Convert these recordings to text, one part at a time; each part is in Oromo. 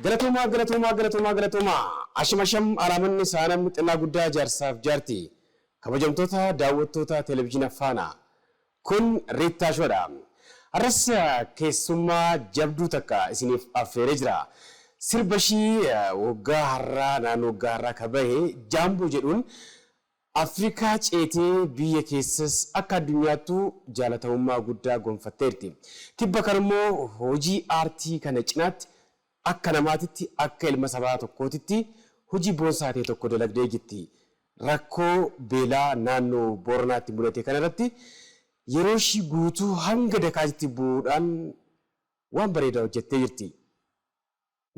Galatuma. Ashimasham aramanni saanamni xinnaa guddaa jaarsaaf jaarti. Kabajamtoota daawwattoota televezyiina faana. Kun Riittaa Shoodha. Har'as keessummaa jabduu takka isiniif affeeree jira. Sirba ishii waggaa har'aa naannoo waggaa har'aa kabahe Jaamboo jedhuun Afrikaa ceetee biyya keessas akka addunyaattu jaalatamummaa guddaa gonfatteerti. Tibba kanammoo hojii aartii kana cinaatti akka namaatitti akka ilma sabaa tokkootitti hojii boonsaa ta'e tokko dalagdee jirti. Rakkoo beelaa naannoo Booranaatti mudate kanarratti yeroo ishii guutuu hanga dakaatitti bu'uudhaan waan bareedaa hojjettee jirti.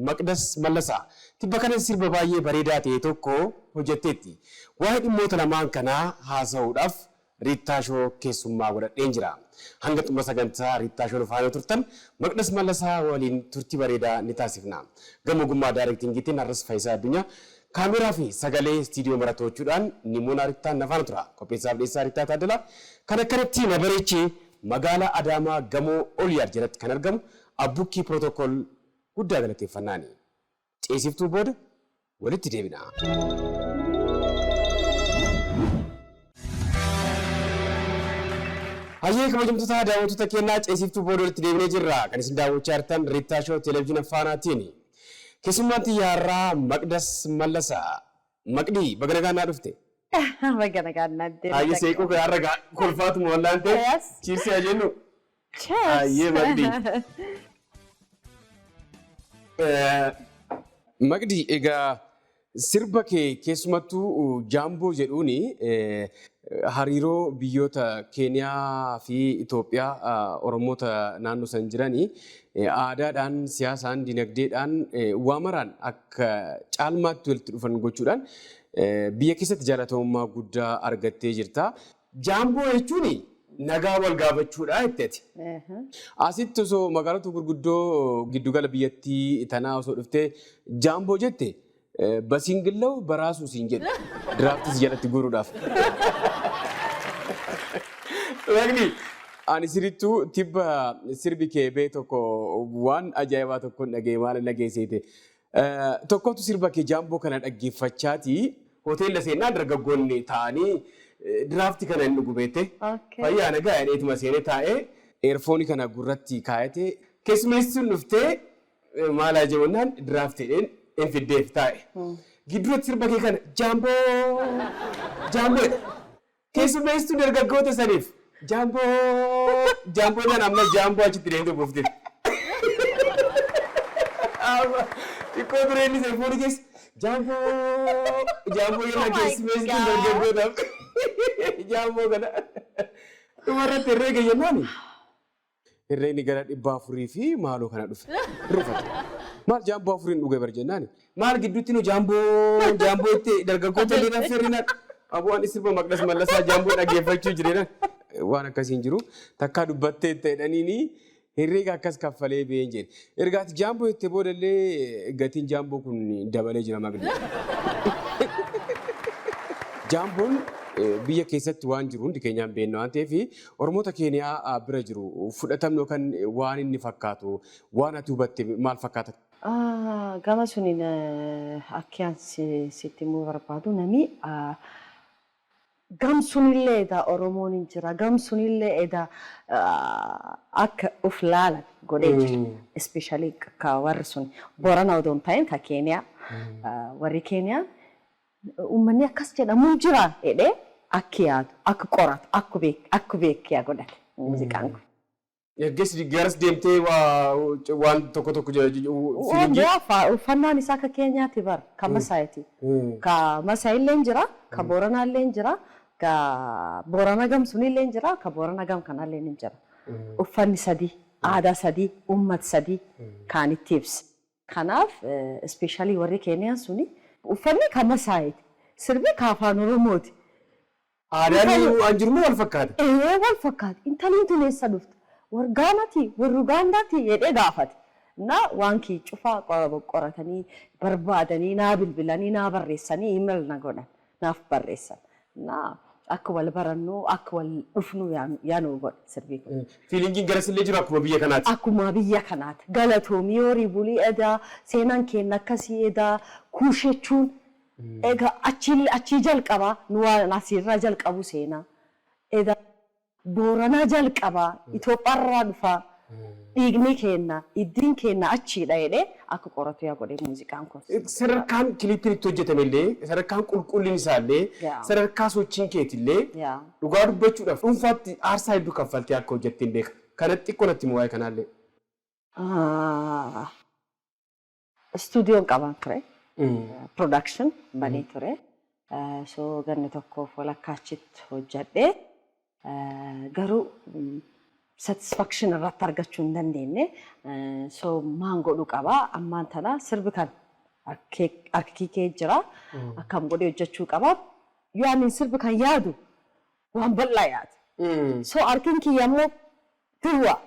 Maqdas Mallasaa tibba kana sirba baay'ee bareedaa ta'e tokko hojjetteetti. Waa'ee dhimmoota lamaan kanaa haasa'uudhaaf Riittaa Shoo keessummaa godhadheen jira. Hanga xumura sagantaa Riittaa Shoo faana turtan Maqdas Mallasaa waliin turtii bareedaa ni taasifna. Gama ogummaa daayirektingiitiin har'as Faayisaa Addunyaa kaameraa fi sagalee istiidiyoo maratochuudhaan Nimoonaa Riittaan nafaana tura. Qopheessaaf dhiyeessaa Riittaa Taaddalaa kan akkanatti na bareechee magaalaa Adaamaa gamoo Oliyaar jalatti kan argamu Abbukkii Pirootokool guddaa galateeffannaani. Ceesiftuu booda walitti deebina. Hayyee kabajamtoota daawwattoota keenyaa ceesiftuu booda walitti deebinee jirra. Kan isin daawwachaa jirtan Riittaa Shoo televezyiina faanaatiin. Keessummaan xiyyaarraa Maqdas Mallasaa. Maqdii baga nagaan naa dhufte. Baga nagaan naa dhufte. Hayyee seequu gaarra kolfaatuma wallaan ta'e. Chiirsi haa jennu. Hayyee Maqdii. Maqdii egaa sirba kee keessumattuu Jaamboo jedhuuni hariiroo biyyoota Keeniyaa fi Itoophiyaa Oromoota naannoo san jiranii aadaadhaan, siyaasaan, dinagdeedhaan waamaraan akka caalmaatti walitti dhufan gochuudhaan biyya keessatti jaalatamummaa guddaa argattee jirta. Jaamboo jechuun nagaa wal gaafachuudha jettee. Asitti osoo magaalota gurguddoo giddugala biyyattii tanaa osoo dhuftee Jaamboo jette Basiingillaw baraasuu siin jedhu diraaftis jalatti guuruudhaaf. Waqni ani sirittuu tibba sirbi kee bee tokko waan ajaa'ibaa tokkoon dhagee maal dhageessite. Tokkotu sirba kee Jaamboo kana dhaggeeffachaati hoteela seenaa dargaggoonni ta'anii diraaftii kana hin dhugubeette. Fayyaa nagaa dheetuma seenee taa'ee eerfoonii kana gurratti kaayatee keessummeessuun dhuftee maal ajabannaan diraaftiidhaan hin fiddeef taa'e. Gidduutti sirba kee kana Jaamboo keessummeessuun dargaggoota saniif Jaamboo naan amma Jaamboo achitti deemtee buufte. Xiqqoo dureen isa fuudhi keessa Jaamboo yana keessummeessuun dargaggootaaf. Jaamboo kana dhumarratti herreega jennaani. Herreegni gara 400 fi maaloo kana dhufe. Rufate. Maal Jaamboo 4 dhugee bar jennaani. Maal gidduutti nu Jaamboo itti dargaggoota illee nafseerinaan. Abu'aan sirba Maqdas Mallasaa Jaamboo dhaggeeffachuu jireenya. Waan akkasiin jiru takkaa dubbattee ta'edhaniini herreega akkas kaffalee ba'een jedhe. Ergaati Jaamboo itti boodallee gatiin Jaamboo kun dabalee jira Maqdii. Jaamboon biyya keessatti waan jiru hundi keenyaan beekna waan ta'eef Oromoota Keeniyaa bira jiru fudhatamni yookaan waan inni fakkaatu waan ati hubatte maal fakkaata? Gama suniin akkiyaan sitti immoo barbaadu nami gamsunillee edaa Oromoon hin jira gamsunillee edaa akka uf laalan godhee jira. Especially ka warri sun Boorana odoon ta'in ka Keeniyaa warri Keeniyaa uummanni akkas jedhamu jira jedhee akka yaadu akka qoratu akka beekiyaa godhate muuziqaan kun. Ergees garas deemtee waan tokko uffannaan isaa akka Keenyaatti bar ka Masaayiiti. Ka Masaayii illee jira ka Booranaa illee jira ka Boorana gam sun illee jira ka Boorana gam kanaa illee jira. Uffanni sadii aadaa sadii uummata sadii kan itti ibsa. Kanaaf especially warri Keeniyaan suni uffanni ka Masaayiiti. Sirbi ka afaan Oromooti. Aadaan waan jiru wal fakkaata. Wal fakkaata. Intalli tun eessa dhufte? Wargaanati, warrugaandaati jedhee gaafate. Na waan kee cufaa qoratanii barbaadanii naa bilbilanii naa barreessanii email na godhan naaf barreessan. Na akka wal barannu akka wal dhufnu yaanu godhe sirbii kun. Fiilingiin garasillee jiru akkuma biyya kanaati. Akkuma biyya kanaati. Galatoomii horii bulii edaa seenaan keenya akkasii edaa kuushechuun egaa achii jalqabaa nu waan asirraa jalqabu seenaa. Edaa Booranaa jalqabaa Itoophiyaarraa dhufaa. Dhiigni keenya iddiin keenya achiidha jedhee akka qoratu yaa godhe muuziqaan kun. Sadarkaan kiliippiin itti hojjetamellee sadarkaan qulqullinni isaallee sadarkaa sochiin keetillee dhugaa dubbachuudhaaf dhuunfaatti aarsaa hedduu kaffaltee akka hojjettiin beeka. Kanatti xiqqoo natti waa'ee kanaallee. Stuudiyoon qaban ture. Production banee ture. So ganni tokkoof walakkaa achitti hojjedhee garuu satisfaction irratti argachuu hin dandeenye. So maan godhu qabaa ammaan tana sirbi kan harki kee jira akkam godhee hojjechuu qabaa. Yoo ani sirbi kan yaadu waan bal'aa yaadu. So harkin kiyya immoo duwwaa.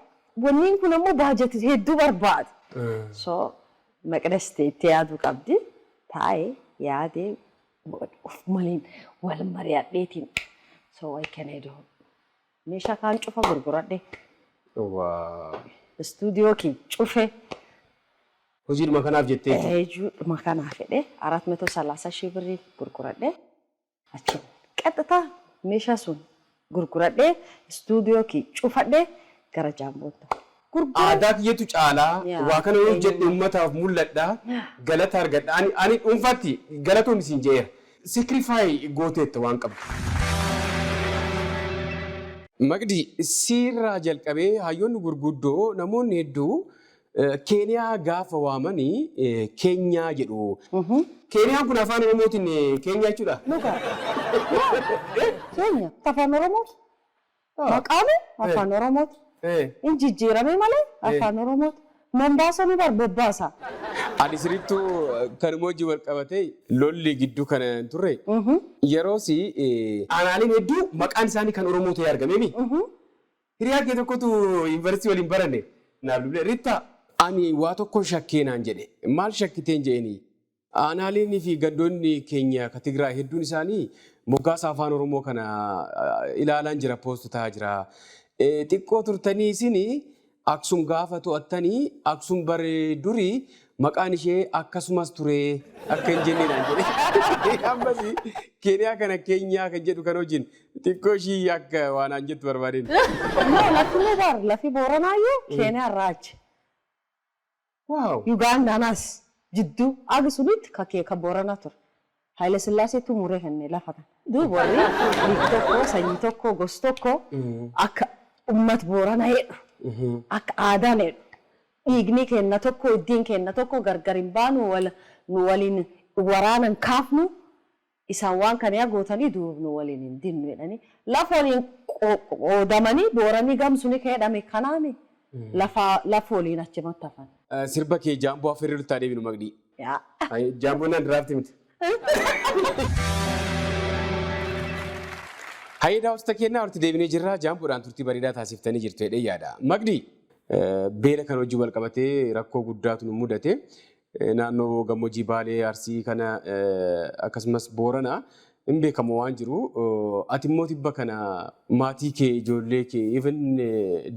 Wanniin kun ammoo baajetii hedduu barbaada. So maqdastee itti yaaduu qabdi. Taa'ee yaadee of maliin wal mari'adheetiin. So way can I do? Meeshaa kaan cufa gurguradhe. Stuudiyoo kee cufe. Hojiidhuma kanaaf jettee? Hojiidhuma kanaaf jedhee 430,000 birrii gurguradhe. Achi qaxxataa meeshaa sun gurguradhe stuudiyoo kee cufadhe gara jaambootti. Aadaa kiyyatu caalaa waa kana yoo hojjedhe uummataaf mul'adha galata argadha. Ani dhuunfaatti galatoon isin jeera. Sacrifice gooteetta waan qabdu. Magdi sirraa jalqabee hayyoonni gurguddoo namoonni hedduu Keeniyaa gaafa waamanii Keenyaa jedhu. Keeniyaan kun afaan Oromootiin Keenyaa jechuudha. Keenya afaan Oromooti. Maqaan afaan Oromooti. Injijjiirame malee afaan Oromooti. Mombaasaa ni barbaaasa. Ani sirrittuu kanuma hojii wal qabatee lolli gidduu kana turre. Yeroosi aanaaleen hedduu maqaan isaanii kan Oromoo ta'ee argameemi. Hiriyaa kee tokkotu yuunivarsiitii waliin baranne. Naaf dublee Ritta ani waa tokko shakkee naan jedhe. Maal shakkiteen jedheni? Aanaaleen fi gandoonni keenya ka Tigraay hedduun isaanii moggaasa afaan Oromoo kana ilaalaan jira poostu ta'aa jira. Xiqqoo turtanii isinii Aksum gaafa to'attanii Aksum bare durii maqaan ishee akkasumas ture akka hin jenne naan jedhe. Ammas Keeniyaa kana Keenyaa kan jedhu kan hojiin xiqqoo ishii akka waan aan jettu barbaadeen. Lafi Booranaayyuu Keeniyaa irraa achi. Ugandaanas jidduu agi sunitti ka Booranaa ture. Haile Sillaaseetu muree kennee lafa kana. Duuba warri tokko sanyii tokko gosa tokko akka uummata Booranaa jedhu. Akka aadaan jedhu. Dhiigni keenya tokko iddiin keenya tokko gargar hin baanu nu waliin waraanan kaafnu isaan waan kana gootanii duuba nu waliin hin dinnu jedhanii lafa waliin qoodamanii Booranii gamsuni keedhame kanaani lafa waliin achumatti hafan. Sirba kee jaamboo afirri luttaa deebinu Magdii. Jaamboon naan diraafti miti. Hayyidaa hosta kennaa walitti deebinee jirra. Jaamboodhaan turtii bareedaa taasiftanii jirtu jedhee yaada. Magdii beela kan hojii wal qabatee rakkoo guddaatu nu mudate. Naannoo gammoojjii Baalee Arsii kana akkasumas Booranaa hin beekamu waan jiru. Ati immoo tibba kana maatii kee ijoollee kee even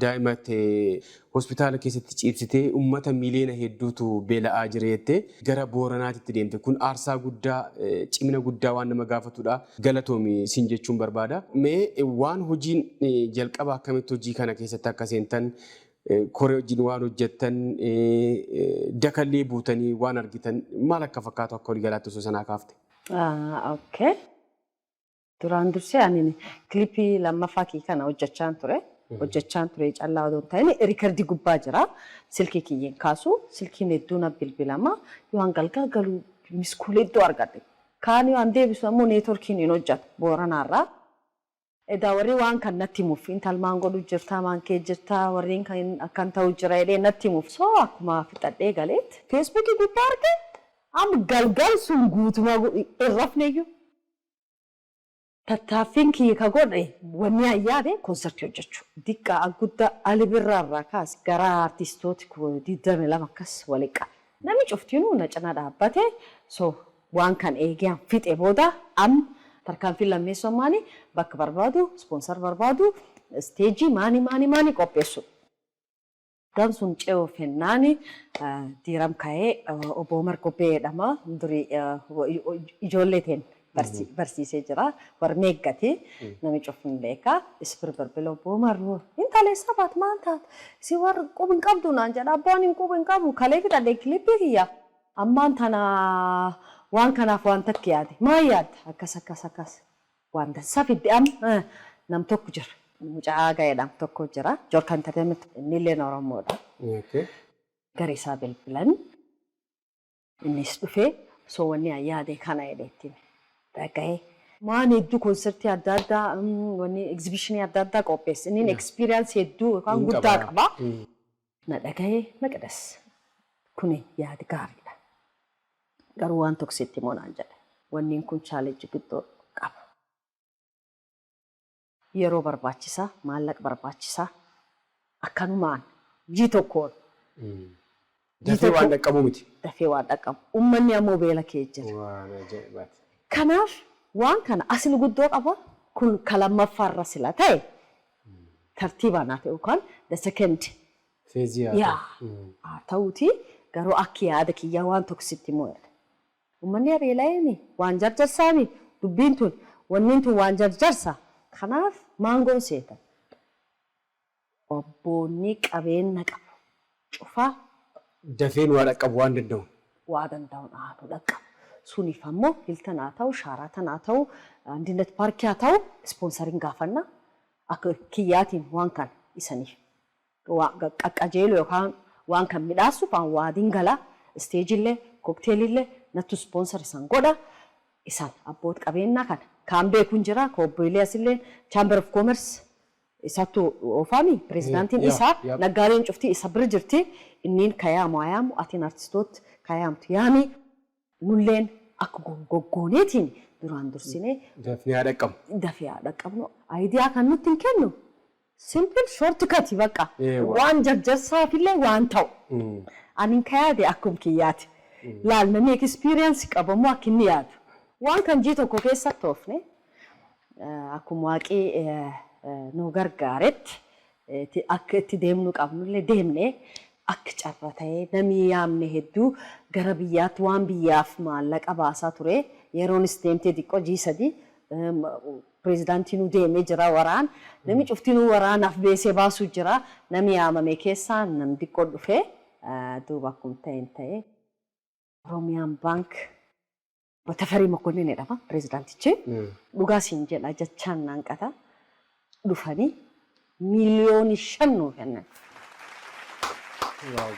daa'ima ta'e hospitaala keessatti ciibsitee uummata miliyoona hedduutu beela'aa jira jettee gara Booranaatti deemte. Kun aarsaa guddaa cimina guddaa waan nama gaafatudha. Galatoomi siin jechuun barbaada. Mee waan hojiin jalqaba akkamitti hojii kana keessatti akka seentan koree wajjin waan hojjettan dakallee buutanii waan argitan maal akka fakkaatu akka walii galaatti osoo sanaa kaafte? Okay. Duraan dursee ani kilipii lammaffaa kee kana hojjechaan ture callaa odoo ta'in riikardii gubbaa jira. Silkii kiyyeen kaasu silkiin hedduun bilbilama yoo hangalgaa galuu miskuul hedduu argadhe. Kaan yoo an deebisu ammoo neetworkiin hin hojjetu Booranaarraa. Edaa warri waan kan natti himuuf intalmaan godhu jirtaa maan kee jirtaa warreen kan akkan ta'u jira jedhee natti himuuf soo akkuma fixadhee galeetti feesbuukii gubbaa arge am galgal sun guutuma irrafneeyyuu. Tattaaffiin kiyya ka godhe wanni ayyaade konsertii hojjechuu. Diqqaa guddaa Ali Birraarraa kaas gara artistooti 22 akkas waliqa. Namni cuftiinuu na cina dhaabbate so waan kan eegeen fixe booda am tarkaanfii lammeessummaani bakka barbaadu sponsor barbaadu stage maani qopheessu. Gamsun ce'oo fennaani diiram ka'ee obbo Omar Gobbee jedhama durii ijoollee teen barsiisee jira war meeggati nami cufin beeka isbir barbila obbo Omar intaalee sabaat maan taat si war qubin qabdu naan jedha abbaan hin qubin qabu kalee fidhadhee kilippii kiyya ammaan tana waan kanaaf waan takki yaade maa yaadda akkas waan dansaa fidde nam tokko jira. Mucaa gaa'eedhaan tokko jira. Joorkaan Entertainment innillee Oromoodha. Gari isaa bilbilan innis dhufee soowwanni ayyaadee kana jedheetti dhaga'ee. Waan hedduu konsertii adda addaa wanni egzibishinii adda addaa qopheesse. Inni ekspiriyansii hedduu yookaan guddaa qaba. Na dhaga'ee Maqdas kuni yaadi gaariidha. Garuu waan tokko sitti himoo naan jedhe. Wanni kun chaalenjii guddoo qaba. Yeroo barbaachisaa maallaqa barbaachisaa akkanumaan jii tokkoon. Dafee waan dhaqqabu miti. Dafee waan dhaqqabu. Uummanni ammoo beela kee jira. Kanaaf waan kana asli guddoo qaba kun kalamaffaarra sila ta'e tartiibaan haa ta'u yookaan the second. Feezii haa ta'uuti garuu akka yaada kiyyaa waan tokko sitti himoo jedhe. Uummanni beela'eemi waan jarjarsaami dubbiin tun wanni tun waan jarjarsa. Kanaaf maangoon seetan obboonni qabeenya qabu cufaa dafeen waa dhaqqabu waan danda'u. Waa danda'uun haatu dhaqqabu. Suniif ammoo Hilton haa ta'u, Shaaraatan haa ta'u, Andinet Paarkii haa ta'u, ispoonsariin gaafanna akka kiyyaatiin waan kan isaniif qaqqajeelu yookaan waan kan midhaasuuf waadiin galaa isteejillee kookteelillee nattu ispoonsar isaan godha isaan abboota qabeenyaa kana. Kan beekun jira Obbo Elias illee Chamber of Commerce isattu oofami pirezidaantiin isaa naggaareen cuftii isa bira jirti inniin kayaamu atiin artistoota kayaamtu yaami nulleen akka goggooneetiin duraan dursinee dafee haa dhaqqabu. Dafee haa dhaqqabnu aayidiyaa kan nutti hin kennu simple short cut baqa waan jarjarsaafillee waan ta'u aniin kayaade akkum kiyyaati laal namni experience qabamu akka inni yaadu. Waan kan jii tokko keessatti oofne akkuma waaqii nu gargaaretti akka itti deemnu qabnullee deemne akka carra ta'ee namni yaamne hedduu gara biyyaatti waan biyyaaf maallaqa baasaa ture yeroonis deemtee xiqqoo jii sadii pirezidaantiin nu deemee jira waraan namni cuftiin waraanaaf beesee baasuu jira namni yaamame keessaa nam xiqqoo dhufee duuba akkuma ta'e Oromiyaan baank. Tafarii Mokonnin jedhama pirezidaantichi. Dhugaa siin jedha jechaan naanqata dhufanii miliyoonii 5 nuuf kennan.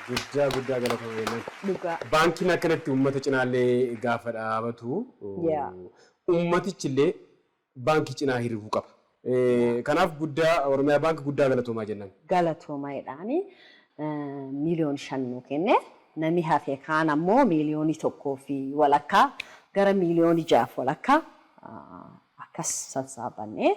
Guddaa galatoomaa. Dhugaa. Baankiin akkanatti uummata cinaallee gaafa dhaabatu uummatichillee baankii cinaa hiribuu qaba. Kanaaf Oromiyaa baankii guddaa galatoomaa jennaan. Galatoomaa jedhaanii miliyoonii 5 nuuf kenne namni hafee kaan ammoo miliyoonii 1 walakkaa. Gara miliyoonii 6 walakkaa akkas sassaabanne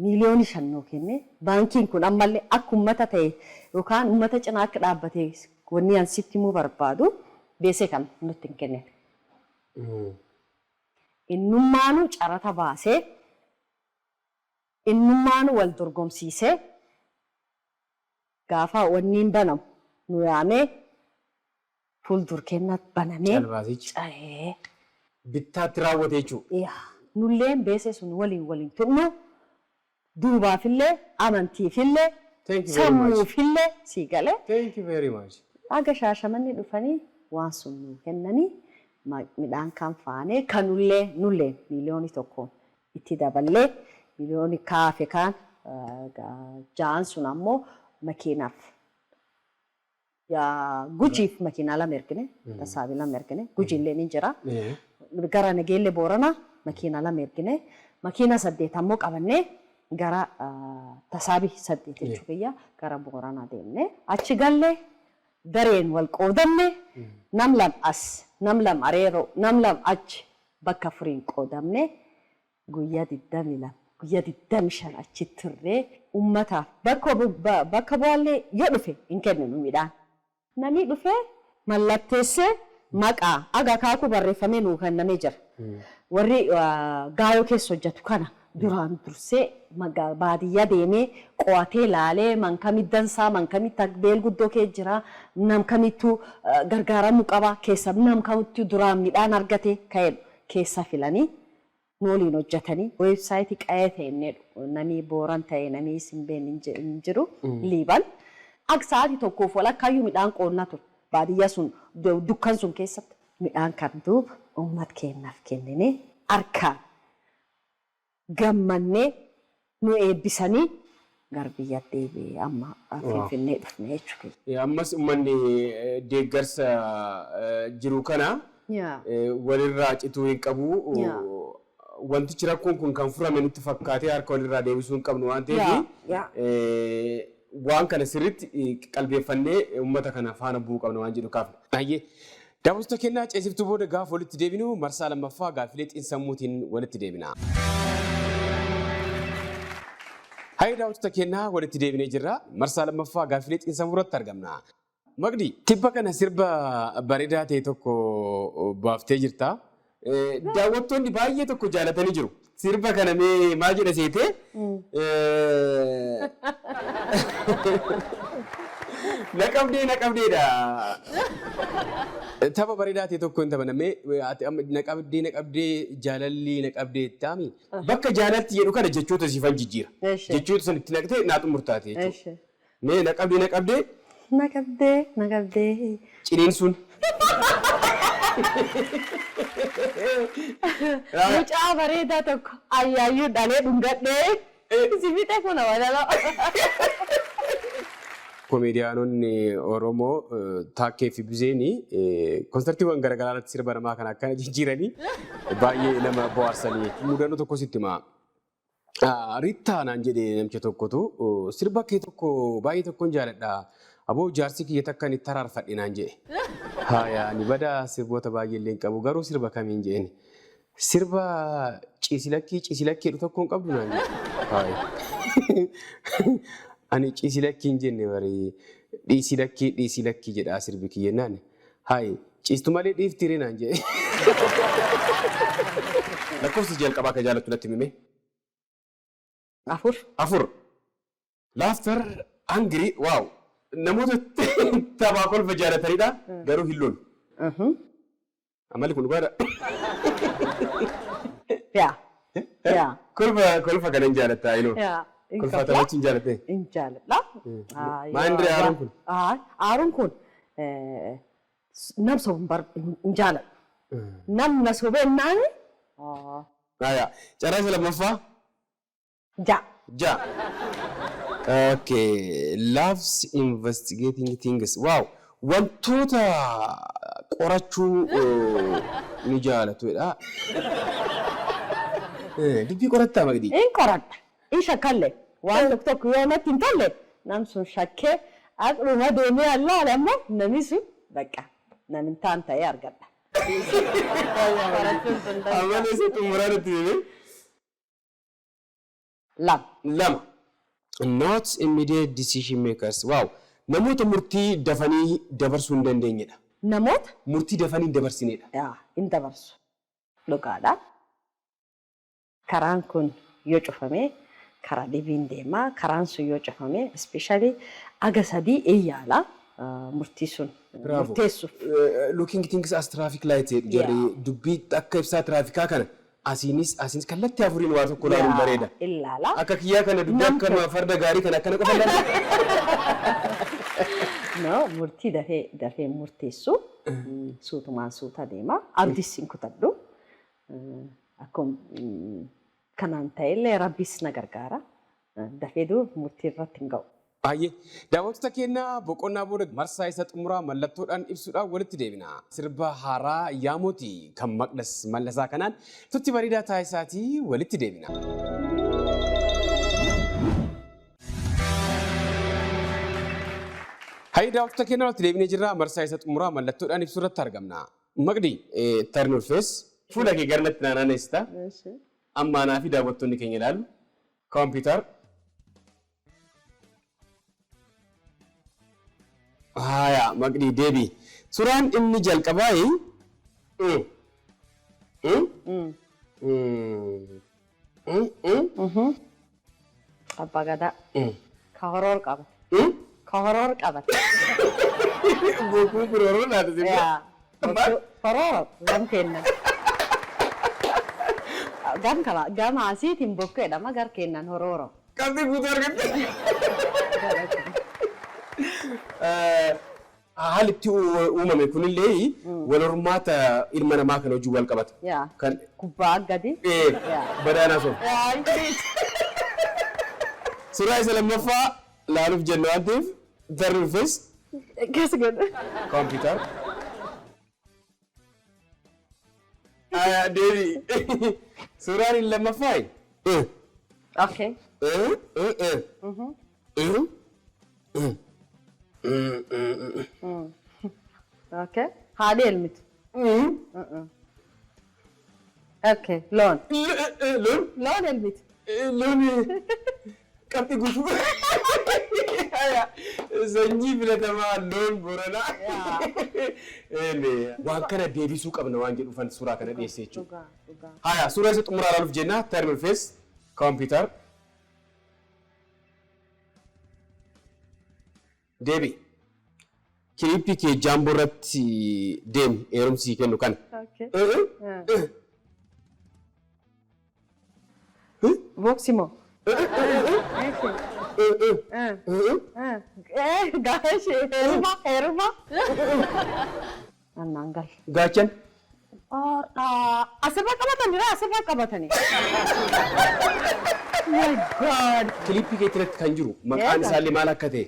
miliyoonii 5 kenne baankiin kun ammallee akka uummata ta'e yookaan uummata cinaa akka dhaabbatee wanni an sitti himuu barbaadu beesee kan nutti hin kennine. Innummaanuu carata baasee innummaanuu wal dorgomsiisee gaafa wanni hin banamu nu yaamee fuuldur kennat banamee cahee bittaatti raawwate jechuudha. Nulleen beesee sun waliin turnu duubaafillee amantiifillee sammuufillee sii galee. Thank you very much. Aga Shaashamannii dhufanii waan sun nuu kennanii midhaan kan faanee kanullee nulleen miliyoonii 1 itti daballee miliyoonii kaafe kaan ja'an sun ammoo makiinaaf. Gujiif makiinaa lama ergine tasaabii lama ergine gujiillee ni jira. Gara Nageellee Booranaa makiinaa lama ergine makiinaa 8 ammoo qabannee gara tasaabii 8 jechuudha gara Booranaa deemne achi gallee dareen wal qoodamne nam lam as nam lam areeroo nam lam achi bakka furiin qoodamne guyyaa 22 guyyaa 25 achi turree uummataaf bakka bu'aallee yoo dhufe hin kenninu midhaan. Namni dhufee mallatteessee maqaa aga kaakuu barreeffamee nuu kennamee jira. warri gaayoo keessa hojjetu kana duraan dursee baadiyyaa deemee qo'atee laalee mankamitti dansaa mankamitti beelguddoo kee jira namkamittuu gargaaramuu qaba keessa namkamittuu duraan midhaan argate ka'edha keessa filanii nooliin hojjetanii weebsaayitii qa'ee ta'e namni booran ta'e namni simbeen hin jiru liiban sa'aatii tokkoof walakkayyuu midhaan qoonnaa ture baadiyyaa sun dukkan sun keessatti midhaan kan duuba uummata keenyaaf kennine harkaan gammannee nu eebbisanii gara biyyaatti deebi'ee amma Finfinnee dhufne jechuudha. Ammas uummanni deeggarsa jiru kana walirraa cituu hin qabu. Wantichi rakkoon kun kan furame nutti fakkaatee harka walirraa deebisuu hin qabnu waan ta'eef waan kana sirriitti qalbeeffannee uummata kana faana bu'uu qabna waan jedhu kaafna. Daawwattoota kennaa ceesiftuu booda gaafa walitti deebinu marsaa lammaffaa gaafilee xiinsammuutiin walitti deebina. Daawwattoota kennaa walitti deebinee jirra. Marsaa lammaffaa gaafilee xiinsammuu irratti argamna. Magdi tibba kana sirba bareedaa ta'e tokko baaftee jirta. Daawwattoonni baay'ee tokko jaalatanii jiru. Sirba kana mee maal jedha seetee? Naqabdeedha. Tapha bareedaa ta'e tokko hin taphanamee naqabdee jaalalli naqabdee taami. Bakka jaalatti jedhu kana jechoota siifan jijjiira. Jechoota san itti naqtee naa xumurtaate jechuudha. Mee naqabdee. Naqabdee. Ciniin sun. Mucaa bareedaa tokko ayyaayyuu dhalee dhungadhee si fixe kuna walala. Komeediyaanonni Oromoo Taakkee fi Bizeenii konsartiiwwan garaagaraa irratti sirba namaa kan akkana jijjiiranii baay'ee nama bohaarsanii mudannoo tokko sitti himaa. Rittaa naan jedhee namicha tokkotu sirba kee tokko baay'ee tokkoon jaaladha. Aboo jaarsi kiyya takkan itti araarfadhe naan jedhe. Ni bada sirboota baay'ee illee hin qabu garuu sirba kamiin jedheen. Sirba ciisilakkii jedhu tokko hin qabdu naan jedhe. Ani ciisilakkii hin jenne barii dhiisilakkii jedhaa sirbi kiyya naan. Ciistu malee dhiiftiire naan jedhe. Lakkoofsi jalqabaa akka jaalattu natti himime. Afur. Laaftar Angirii waaw. Namoota taphaa kolfa jaalatanidha garuu hin lolu. Amalli kun dhugaadha. Kolfa kana hin jaalatta inoo. Kolfa taphachi hin jaalatte. Hin jaaladha. Maandire Aaroon kun? Aaroon kun nam soba hin jaaladha. Namna sobennaan. Carraa isa lammaffaa? Ja. Okay, loves investigating things. Wow, wantoota qorachuu ni jaalatudha. Dubbii qorattaa Magdii? Hin qoradha. Hin shakkalle. Waan tokko yoo natti hin tolle nam sun shakkee aqluma deemee allaale ammoo namni sun bakka namintaan ta'ee argadha. Amala isa xumuraa natti deemee? Lama. Not immediate decision makers. Wow. Namoota murtii dafanii dabarsuu hin dandeenyedha. Namoota? Murtii dafanii dabarsinedha. Hin dabarsu. Dhugaadha. Karaan kun yoo cufame karaa dhibiin deema. Karaan sun yoo cufame especially aga sadii eeyyaala murtii sun murteessuuf. Looking things as traffic light jedhee dubbii akka ibsaa tiraafikaa kana. Asinis kallattii afuriin waa tokko laaluun bareeda. Ilaala. Akka kiyyaa kana dubbii akkana farda gaarii kana akkana qofa laala. Murtii dafee murteessu suutumaan suuta deema. Abdis hin kutadhu. Akkuma kanaan ta'ellee rabbis na gargaara. Dafeedu murtii irratti hin ga'u. Baay'ee daawwattoota keenyaa boqonnaa booda marsaa isa xumuraa mallattoodhaan ibsuudhaan walitti deebina. Sirba haaraa yaamooti kan Maqdas Mallasaa kanaan tutti bareedaa taasisaatii walitti deebina. Daawwattoota keenyaa walitti deebinee jirra. Marsaa isa xumuraa mallattoodhaan ibsuu irratti argamna. Maqdii Tarnuufes fuula kee garnatti naanneessita. Ammaanaa fi daawwattoonni keenya ilaalu. Kompiitar. Maqdii deebii. Suuraan inni jalqabaa Abbaa gadaa. Ka horoor qabate. Ka horoor qabate. Bokkuu horoor laata simba. Yaa. Horoor gam kennan. Gama asiitiin bokkeedha magar kennan horooro. Qabdi guutuu argatte. Haalli itti uumame kunillee wal hormaata ilma namaa kan hojii wal qabata. Kan kubbaa gadi. Badaanaa sun. Suuraa isa lammaffaa laaluuf jennu waan ta'eef darbees. Keessa godhu. Kompiitar. Deebi. Suuraan inni lammaffaa. Okay. Okay. Haadhi elmitu. Okay. Loon. Loon. Loon elmitu. Loon. Qabdi guutuu. Sanyii filatamaa loon Booranaa. Waan kana deebisuu qabna waan jedhuufan suuraa kana dhiyeessee jechuudha. Haya, suuraa isa xumuraa ilaaluuf jenna. Terminal face, computer. Deebi. Kilippii kee jaamboo irratti deemi heerumsii kennu kan. Boksimo. Gashi heruma. Anangal. Gaachan. Asirra qabatani. My God. Kilippii kee irratti kan jiru maqaan isaallee maal akka ta'e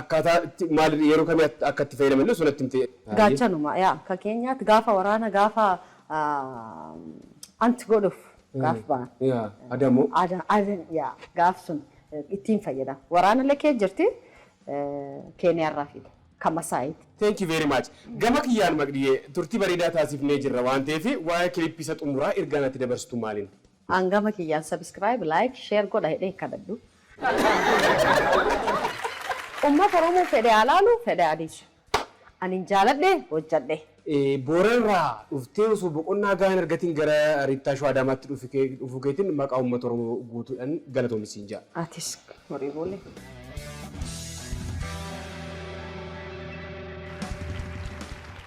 akkaataa maal yeroo kamii akka itti fayyadamanillee sunatti himte. Gaachanuma yaa akka keenyaatti gaafa waraana gaafa anti godhuuf gaaf ba'an. Adamoo. Yaa gaaf sun ittiin fayyadama. Waraana lekkee jirti Keeniyaarraa fide kan Masaayiiti. Thank you very much. Gama kiyyaan maqdiyee turtii bareedaa taasifnee jirra waan ta'eef waa'ee kilippii isa xumuraa ergaa natti dabarsitu maaliin? Angama kiyyaan subscribe, like, share godha hidhee kadhadhu. Uummata Oromoo fedhe alaalu fedhe adiisu. Ani jaaladhe hojjadhe. Booranarraa dhuftee osoo boqonnaa gahaan argatiin gara Riittaa Shawaa Adaamaatti dhufu keetiin maqaa uummata Oromoo guutuudhaan galatoomi siin jaa. Atis horii boolle.